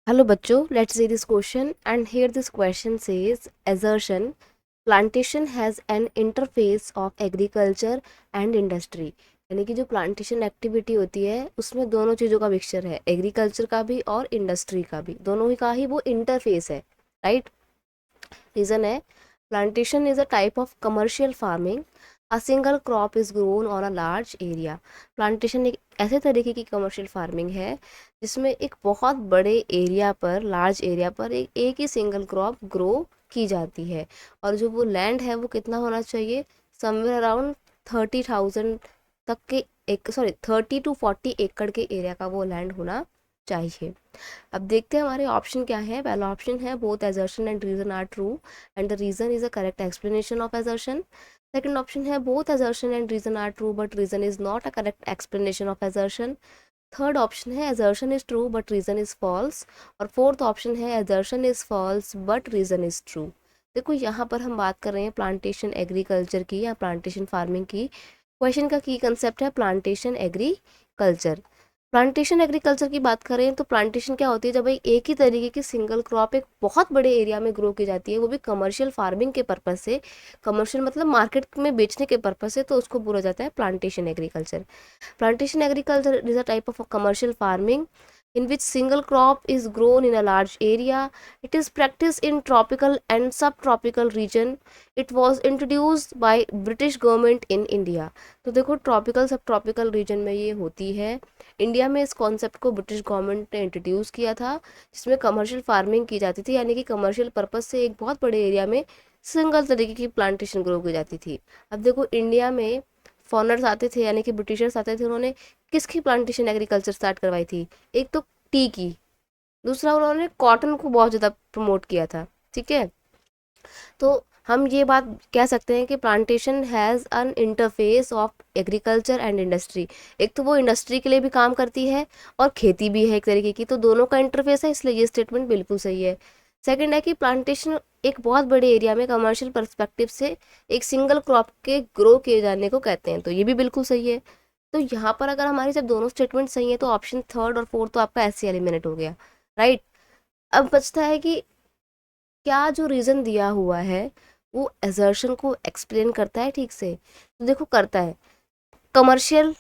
Hello बच्चों, let's see this question and here this question says assertion plantation has an interface of agriculture and industry। यानी कि जो plantation activity होती है उसमें दोनों चीज़ों का मिक्सचर है, एग्रीकल्चर का भी और इंडस्ट्री का भी, दोनों ही का ही वो इंटरफेस है। राइट। रीज़न है plantation is a type of commercial farming, a single crop is grown on a large area. Plantation एक ऐसे तरीके की कमर्शियल फार्मिंग है जिसमें एक बहुत बड़े एरिया पर, लार्ज एरिया पर एक ही सिंगल क्रॉप ग्रो की जाती है। और जो वो लैंड है वो कितना होना चाहिए, समवेयर अराउंड 30,000 तक के, एक 30 to 40 एकड़ के एरिया का वो लैंड होना चाहिए। अब देखते हैं हमारे ऑप्शन क्या है। पहला ऑप्शन है both assertion and reason are true and the reason is a correct explanation of assertion। Second option है both assertion and reason are true but reason is not a correct explanation of assertion। Third option है assertion is true but reason is false. और fourth option है assertion is false but reason is true. देखो यहाँ पर हम बात कर रहे हैं प्लांटेशन एग्रीकल्चर की या प्लांटेशन फार्मिंग की। क्वेश्चन का की कंसेप्ट है प्लांटेशन एग्रीकल्चर। प्लांटेशन एग्रीकल्चर की बात करें तो प्लांटेशन क्या होती है, जब भाई एक ही तरीके की सिंगल क्रॉप एक बहुत बड़े एरिया में ग्रो की जाती है, वो भी कमर्शियल फार्मिंग के पर्पज से। कमर्शियल मतलब मार्केट में बेचने के पर्पज से, तो उसको बोला जाता है plantation agriculture. Plantation agriculture is a type of a commercial farming in which single crop is grown in a large area. It is practiced in tropical and subtropical region. It was introduced by British government in India। तो देखो tropical सब tropical region में ये होती है। India में इस concept को ब्रिटिश गवर्नमेंट ने इंट्रोड्यूस किया था, जिसमें कमर्शियल फार्मिंग की जाती थी, यानी कि कमर्शियल पर्पज से एक बहुत बड़े एरिया में सिंगल तरीके की प्लांटेशन ग्रो की जाती थी। अब देखो इंडिया में फॉरनर्स आते थे, यानी कि ब्रिटिशर्स आते थे, उन्होंने किसकी प्लांटेशन एग्रीकल्चर स्टार्ट करवाई थी, एक तो टी की, दूसरा उन्होंने कॉटन को बहुत ज़्यादा प्रमोट किया था। ठीक है, तो हम ये बात कह सकते हैं कि plantation has an interface of agriculture and industry. एक तो वो इंडस्ट्री के लिए भी काम करती है और खेती भी है एक तरीके की, तो दोनों का इंटरफेस है, इसलिए ये स्टेटमेंट बिल्कुल सही है। सेकंड है कि प्लांटेशन एक बहुत बड़े एरिया में कमर्शियल पर्सपेक्टिव से एक सिंगल क्रॉप के ग्रो किए जाने को कहते हैं, तो ये भी बिल्कुल सही है। तो यहाँ पर अगर हमारी जब दोनों स्टेटमेंट सही है तो ऑप्शन थर्ड और फोर्थ तो आपका ऐसे एलिमिनेट हो गया। राइट। अब बचता है कि क्या जो रीज़न दिया हुआ है वो एजर्शन को एक्सप्लेन करता है ठीक से। तो देखो करता है, कमर्शियल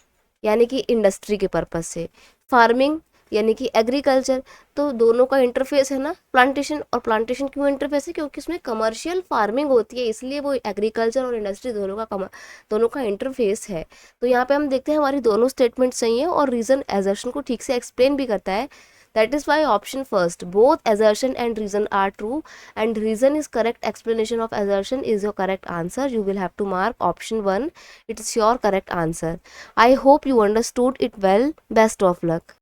यानी कि इंडस्ट्री के पर्पस से, फार्मिंग यानी कि एग्रीकल्चर, तो दोनों का इंटरफेस है ना प्लांटेशन। और प्लांटेशन क्यों इंटरफेस है, क्योंकि उसमें कमर्शियल फार्मिंग होती है, इसलिए वो एग्रीकल्चर और इंडस्ट्री दोनों का इंटरफेस है। तो यहाँ पे हम देखते हैं हमारी दोनों स्टेटमेंट सही है और रीज़न एजर्शन को ठीक से एक्सप्लेन भी करता है। That is why option first, both assertion and reason are true, and reason is correct explanation of assertion is your correct answer. You will have to mark option 1. It is your correct answer. I hope you understood it well. Best of luck.